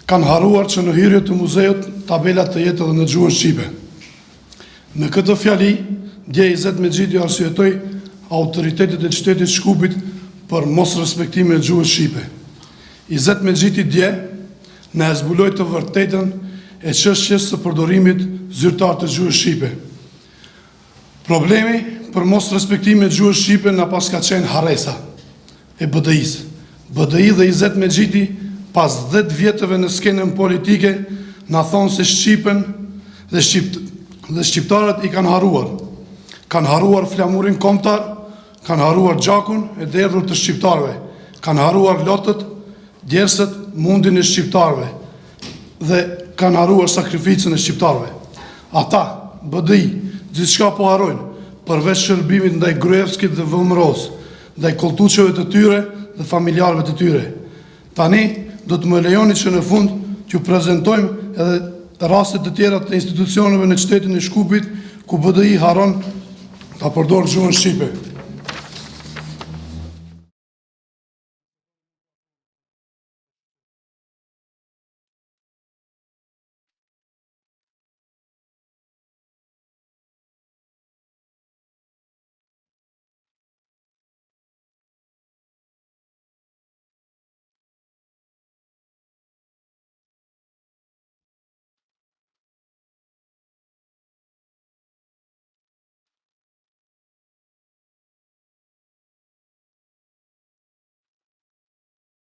kanë haruar që në hyrje të muzeut tabelat të jetë edhe në gjuhën shqipe. Me këtë fjali, dje Izet Mexhiti arsyetoi autoritetet e qytetit Shkupit për mos respektimin e gjuhës shqipe. Izet Mexhiti dje na e zbuloi të vërtetën e çështjes së përdorimit zyrtar të gjuhës shqipe. Problemi për mos respektimin e gjuhës shqipe na pas ka qenë haresa e BDI-s. BDI dhe Izet Mexhiti pas 10 vjetëve në skenën politike na thonë se Shqipen dhe shqiptarët i kanë haruar. Kanë haruar flamurin kombëtar, kanë haruar gjakun e derdhur të shqiptarëve, kanë haruar lotët, djersët, mundin e shqiptarëve dhe kanë haruar sakrificën e shqiptarëve. Ata, BDI, gjithçka po harrojnë, përveç shërbimit ndaj Gruevskit dhe VMRO-s, ndaj koltuçeve të tyre dhe familjarëve të tyre. Tani do të më lejoni që në fund t'ju prezantojmë edhe raste të tjera të institucioneve në qytetin e Shkupit ku BDI harron ta përdorë gjuhën shqipe.